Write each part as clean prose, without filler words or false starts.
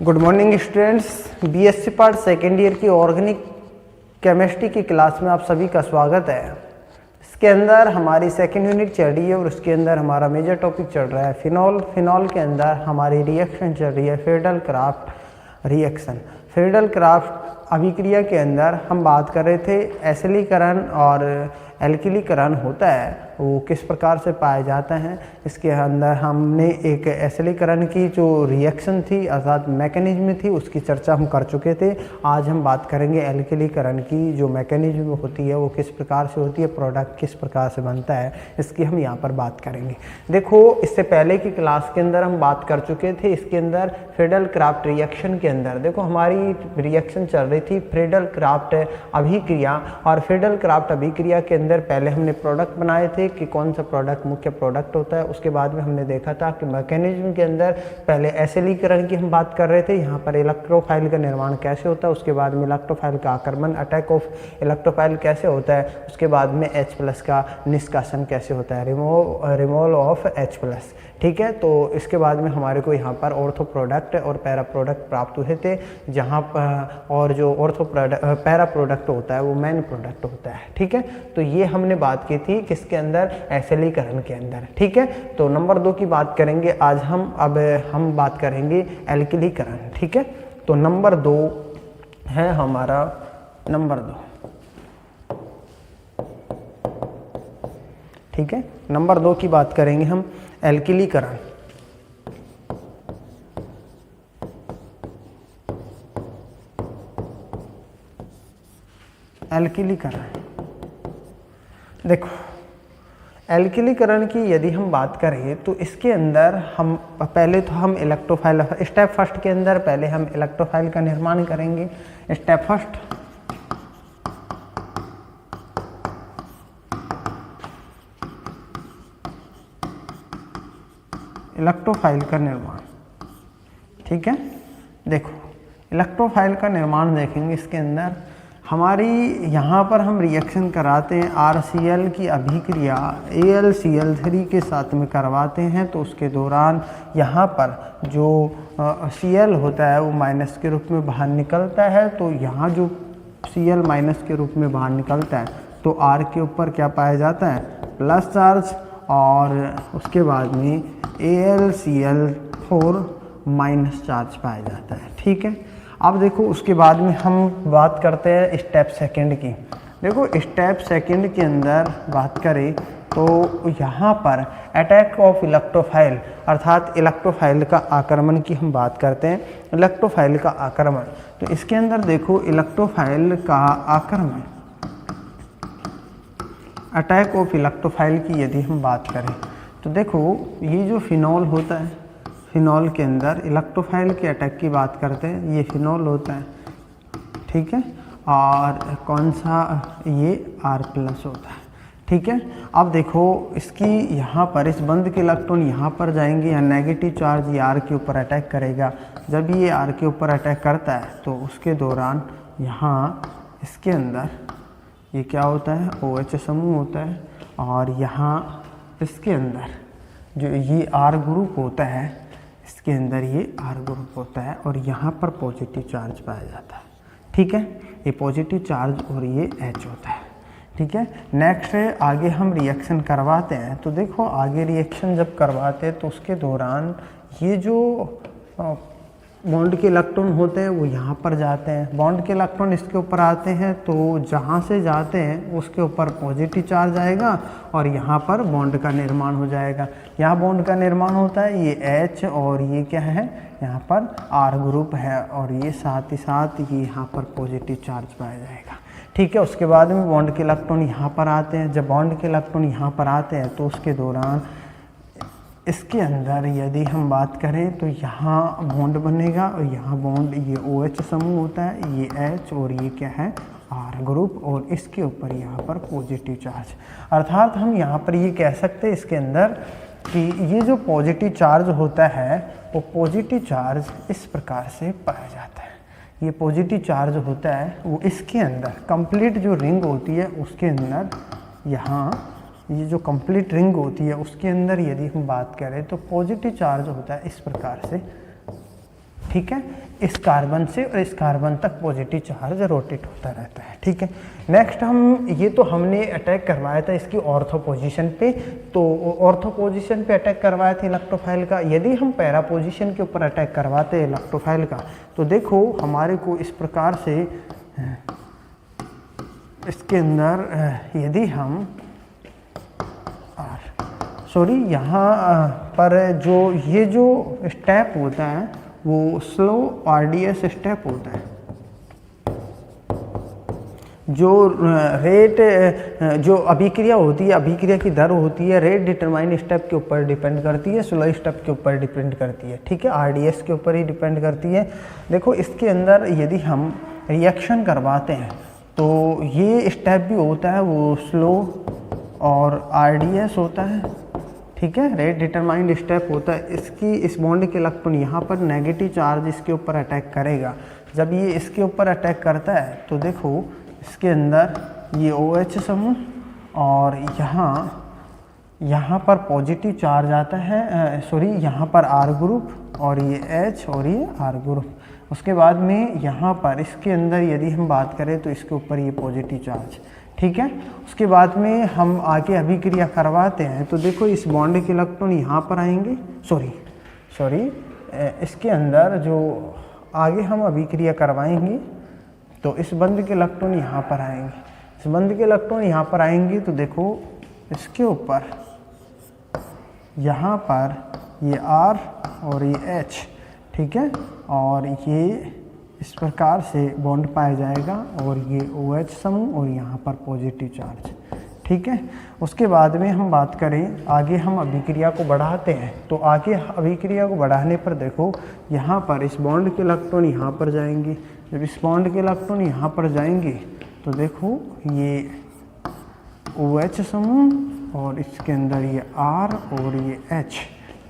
Good morning students, BSc part second year की organic chemistry की class में आप सभी का स्वागत है। इसके अंदर हमारी सेकेंड यूनिट चल रही है और उसके अंदर हमारा मेजर टॉपिक चल रहा है फिनॉल। फिनॉल के अंदर हमारी रिएक्शन चल रही है Friedel craft reaction. Friedel craft अभिक्रिया के अंदर हम बात कर रहे थे एसिलीकरण और एल्किलीकरण होता है वो किस प्रकार से पाए जाते हैं। इसके अंदर हमने एक एसिलीकरण की जो रिएक्शन थी अर्थात मैकेनिज्म थी उसकी चर्चा हम कर चुके थे। आज हम बात करेंगे एल्किलीकरण की जो मैकेनिज्म होती है वो किस प्रकार से होती है, प्रोडक्ट किस प्रकार से बनता है, इसकी हम यहाँ पर बात करेंगे। देखो, इससे पहले की क्लास के अंदर हम बात कर चुके थे इसके अंदर फ्रीडल क्राफ्ट रिएक्शन के अंदर। देखो, हमारी रिएक्शन चल रही थी फ्रीडल क्राफ्ट अभिक्रिया, और फ्रीडल क्राफ्ट अभिक्रिया के अंदर पहले हमने प्रोडक्ट बनाए थे कि कौन सा प्रोडक्ट मुख्य प्रोडक्ट होता है। उसके बाद में हमने देखा था कि मैकेनिज्म के अंदर पहले एसिलीकरण की हम बात कर रहे थे, यहाँ पर इलेक्ट्रोफाइल का निर्माण कैसे होता है, उसके बाद में इलेक्ट्रोफाइल का आक्रमण अटैक ऑफ इलेक्ट्रोफाइल कैसे होता है, उसके बाद में H+ का निष्कासन कैसे होता है, रिमूवल ऑफ H+। ठीक है, तो इसके बाद में हमारे को यहाँ पर ऑर्थो प्रोडक्ट और पैरा प्रोडक्ट प्राप्त हुए थे, जहाँ पर और जो ऑर्थो प्रोडक्ट पैरा प्रोडक्ट होता है वो मेन प्रोडक्ट होता है। ठीक है, तो ये हमने बात की थी किसके अंदर, एसिलीकरण के अंदर। ठीक है, तो नंबर 2 की बात करेंगे आज हम। अब हम बात करेंगे एल्किलीकरण। ठीक है, तो नंबर 2 है हमारा नंबर 2। ठीक है, नंबर 2 की बात करेंगे हम एल्किलीकरण। एल्किलीकरण, देखो एल्किलीकरण की यदि हम बात करें तो इसके अंदर हम पहले तो हम इलेक्ट्रोफाइल स्टेप फर्स्ट के अंदर पहले हम इलेक्ट्रोफाइल का निर्माण करेंगे। स्टेप फर्स्ट इलेक्ट्रोफाइल का निर्माण। ठीक है, देखो इलेक्ट्रोफाइल का निर्माण देखेंगे इसके अंदर हमारी यहाँ पर हम रिएक्शन कराते हैं RCl की अभिक्रिया AlCl3 के साथ में करवाते हैं, तो उसके दौरान यहाँ पर जो Cl होता है वो माइनस के रूप में बाहर निकलता है। तो यहाँ जो Cl माइनस के रूप में बाहर निकलता है तो R के ऊपर क्या पाया जाता है, प्लस चार्ज, और उसके बाद में AlCl4 माइनस चार्ज पाया जाता है। ठीक है, अब देखो उसके बाद में हम बात करते हैं स्टेप सेकंड की। देखो स्टेप सेकंड के अंदर बात करें तो यहाँ पर अटैक ऑफ इलेक्ट्रोफाइल अर्थात इलेक्ट्रोफाइल का आक्रमण की हम बात करते हैं। इलेक्ट्रोफाइल का आक्रमण, तो इसके अंदर देखो इलेक्ट्रोफाइल का आक्रमण, अटैक ऑफ इलेक्ट्रोफाइल की यदि हम बात करें तो देखो ये जो फिनॉल होता है, फिनॉल के अंदर इलेक्ट्रोफाइल के अटैक की बात करते हैं, ये फिनॉल होता है। ठीक है, और कौन सा, ये R+ होता है। ठीक है, अब देखो इसकी यहाँ पर इस बंद के इलेक्ट्रॉन यहाँ पर जाएंगे या नेगेटिव चार्ज ये R के ऊपर अटैक करेगा। जब ये R के ऊपर अटैक करता है तो उसके दौरान यहाँ इसके अंदर ये क्या होता है, OH समूह होता है, और यहाँ इसके अंदर जो ये R ग्रुप होता है, इसके अंदर ये R ग्रुप होता है और यहाँ पर पॉजिटिव चार्ज पाया जाता है। ठीक है, ये पॉजिटिव चार्ज और ये H होता है। ठीक है, नेक्स्ट आगे हम रिएक्शन करवाते हैं। तो देखो आगे रिएक्शन जब करवाते हैं तो उसके दौरान ये जो बॉन्ड के इलेक्ट्रॉन होते हैं वो यहाँ पर जाते हैं, बॉन्ड के इलेक्ट्रॉन इसके ऊपर आते हैं, तो जहाँ से जाते हैं उसके ऊपर पॉजिटिव चार्ज आएगा और यहाँ पर बॉन्ड का निर्माण हो जाएगा। यहाँ बॉन्ड का निर्माण होता है, ये H और ये क्या है, यहाँ पर R ग्रुप है, और ये साथ ही साथ ये यहाँ पर पॉजिटिव चार्ज पाया जाएगा। ठीक है, उसके बाद में बॉन्ड के इलेक्ट्रॉन यहाँ पर आते हैं। जब बॉन्ड के इलेक्ट्रॉन यहाँ पर आते हैं तो उसके दौरान इसके अंदर यदि हम बात करें तो यहाँ बॉन्ड बनेगा और यहाँ बॉन्ड, ये OH समूह होता है, ये H और ये क्या है, R ग्रुप, और इसके ऊपर यहाँ पर पॉजिटिव चार्ज। अर्थात हम यहाँ पर ये कह सकते हैं इसके अंदर कि ये जो पॉजिटिव चार्ज होता है वो पॉजिटिव चार्ज इस प्रकार से पाया जाता है। ये पॉजिटिव चार्ज होता है वो इसके अंदर कंप्लीट जो रिंग होती है उसके अंदर, यहाँ ये जो कंप्लीट रिंग होती है उसके अंदर यदि हम बात करें तो पॉजिटिव चार्ज होता है इस प्रकार से। ठीक है, इस कार्बन से और इस कार्बन तक पॉजिटिव चार्ज रोटेट होता रहता है। ठीक है, नेक्स्ट हम ये तो हमने अटैक करवाया था इसकी ऑर्थो पोजीशन पे, तो ऑर्थो पोजीशन पे अटैक करवाया था इलेक्ट्रोफाइल का। यदि हम पैरा पोजीशन के ऊपर अटैक करवाते हैं इलेक्ट्रोफाइल का, तो देखो हमारे को इस प्रकार से इसके अंदर यदि हम यहाँ पर जो ये जो स्टेप होता है वो स्लो RDS स्टेप होता है। जो रेट जो अभिक्रिया होती है, अभिक्रिया की दर होती है, रेट डिटरमाइन स्टेप के ऊपर डिपेंड करती है, स्लो स्टेप के ऊपर डिपेंड करती है। ठीक है, RDS के ऊपर ही डिपेंड करती है। देखो इसके अंदर यदि हम रिएक्शन करवाते हैं तो ये स्टेप भी होता है वो स्लो और RDS होता है। ठीक है, रेट डिटरमाइंड स्टेप होता है। इसकी इस बॉन्ड के इलेक्ट्रॉन यहाँ पर नेगेटिव चार्ज इसके ऊपर अटैक करेगा। जब ये इसके ऊपर अटैक करता है तो देखो इसके अंदर ये OH समूह और यहाँ पर पॉजिटिव चार्ज आता है, सॉरी यहाँ पर R ग्रुप और ये H और ये R ग्रुप। उसके बाद में यहाँ पर इसके अंदर यदि हम बात करें तो इसके ऊपर ये पॉजिटिव चार्ज। ठीक है, उसके बाद में हम आगे अभिक्रिया करवाते हैं तो देखो इस बॉन्ड के इलेक्ट्रॉन यहाँ पर आएंगे, सॉरी इसके अंदर जो आगे हम अभिक्रिया करवाएंगे तो इस बंद के इलेक्ट्रॉन यहाँ पर आएंगे, इस बंद के इलेक्ट्रॉन यहाँ पर आएंगे तो देखो इसके ऊपर यहाँ पर ये R और ये H। ठीक है, और ये इस प्रकार से बॉन्ड पाया जाएगा और ये OH समूह और यहाँ पर पॉजिटिव चार्ज। ठीक है, उसके बाद में हम बात करें आगे हम अभिक्रिया को बढ़ाते हैं तो आगे अभिक्रिया को बढ़ाने पर देखो यहाँ पर इस बॉन्ड के इलेक्ट्रॉन यहाँ पर जाएंगे। जब इस बॉन्ड के इलेक्ट्रॉन यहाँ पर जाएंगे तो देखो ये OH समूह और इसके अंदर ये R और ये H।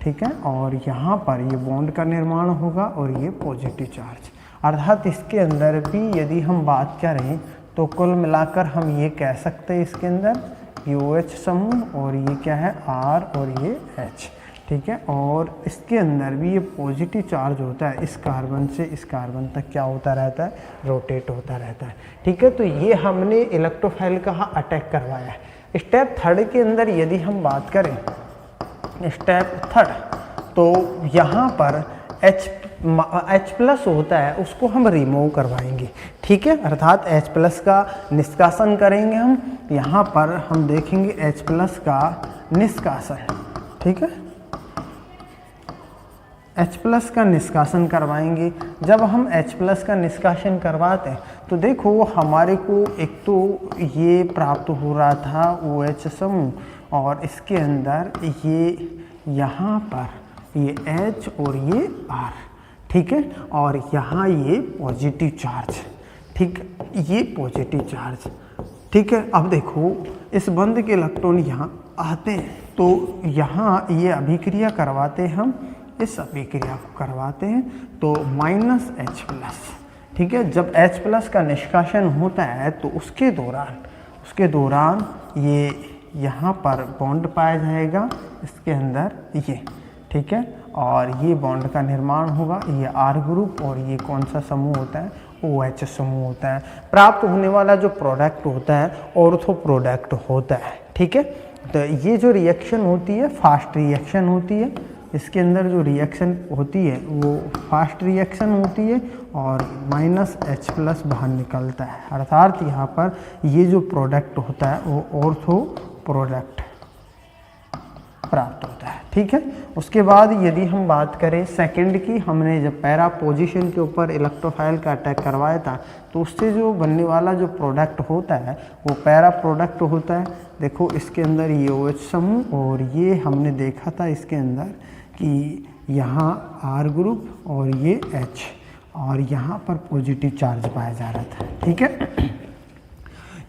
ठीक है, और यहाँ पर ये बॉन्ड का निर्माण होगा और ये पॉजिटिव चार्ज। अर्थात इसके अंदर भी यदि हम बात करें तो कुल मिलाकर हम ये कह सकते हैं इसके अंदर ये OH समूह और ये क्या है R और ये H। ठीक है, और इसके अंदर भी ये पॉजिटिव चार्ज होता है, इस कार्बन से इस कार्बन तक क्या होता रहता है, रोटेट होता रहता है। ठीक है, तो ये हमने इलेक्ट्रोफाइल का अटैक करवाया है। स्टेप थर्ड के अंदर यदि हम बात करें स्टेप थर्ड, तो यहाँ पर H+ होता है उसको हम रिमूव करवाएंगे। ठीक है, अर्थात H+ का निष्कासन करेंगे हम। यहाँ पर हम देखेंगे H+ का निष्कासन। ठीक है, H+ का निष्कासन करवाएंगे। जब हम H+ का निष्कासन करवाते हैं तो देखो हमारे को एक तो ये प्राप्त हो रहा था OH समूह और इसके अंदर ये यहाँ पर ये H और ये R। ठीक है, और यहाँ ये पॉजिटिव चार्ज। ठीक, ये पॉजिटिव चार्ज। ठीक है, अब देखो इस बंद के इलेक्ट्रॉन यहाँ आते हैं तो यहाँ ये अभिक्रिया करवाते हैं हम, इस अभिक्रिया को करवाते हैं तो -H+। ठीक है, जब H+ का निष्कासन होता है तो उसके दौरान ये यहाँ पर बॉन्ड पाया जाएगा इसके अंदर ये। ठीक है, और ये बॉन्ड का निर्माण होगा, ये R ग्रुप और ये कौन सा समूह होता है, OH समूह होता है। प्राप्त होने वाला जो प्रोडक्ट होता है ऑर्थो प्रोडक्ट होता है। ठीक है, तो ये जो रिएक्शन होती है फास्ट रिएक्शन होती है, इसके अंदर जो रिएक्शन होती है वो फास्ट रिएक्शन होती है और -H+ बाहर निकलता है। अर्थात यहाँ पर ये जो प्रोडक्ट होता है वो ऑर्थो प्रोडक्ट प्राप्त होता है। ठीक है, उसके बाद यदि हम बात करें सेकंड की, हमने जब पैरा पोजीशन के ऊपर इलेक्ट्रोफाइल का अटैक करवाया था तो उससे जो बनने वाला जो प्रोडक्ट होता है वो पैरा प्रोडक्ट होता है। देखो इसके अंदर ये OH समूह और ये हमने देखा था इसके अंदर कि यहाँ R ग्रुप और ये H और यहाँ पर पॉजिटिव चार्ज पाया जा रहा था। ठीक है,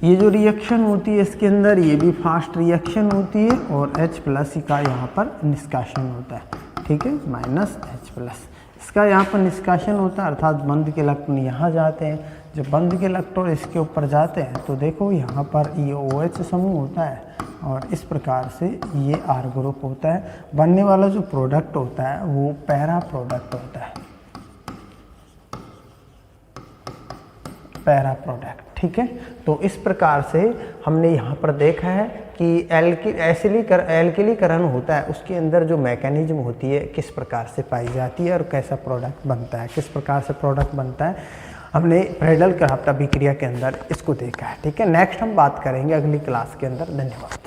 ये जो रिएक्शन होती है इसके अंदर ये भी फास्ट रिएक्शन होती है और H+ का यहाँ पर निष्कासन होता है। ठीक है, -H+। इसका यहाँ पर निष्कासन होता है अर्थात बंद के इलेक्ट्रॉन यहाँ जाते हैं। जब बंद के इलेक्ट्रॉन इसके ऊपर जाते हैं तो देखो यहाँ पर ये OH समूह होता है और इस प्रकार से ये R ग्रुप होता है। बनने वाला जो प्रोडक्ट होता है वो पैरा प्रोडक्ट होता है। Para product. ठीक है, तो इस प्रकार से हमने यहाँ पर देखा है कि एल्किलीकरण होता है, उसके अंदर जो मैकेनिज्म होती है किस प्रकार से पाई जाती है और कैसा प्रोडक्ट बनता है, किस प्रकार से प्रोडक्ट बनता है, हमने फ्रेडल क्राफ्ट अभिक्रिया के अंदर इसको देखा है। ठीक है, नेक्स्ट हम बात करेंगे अगली क्लास के अंदर। धन्यवाद।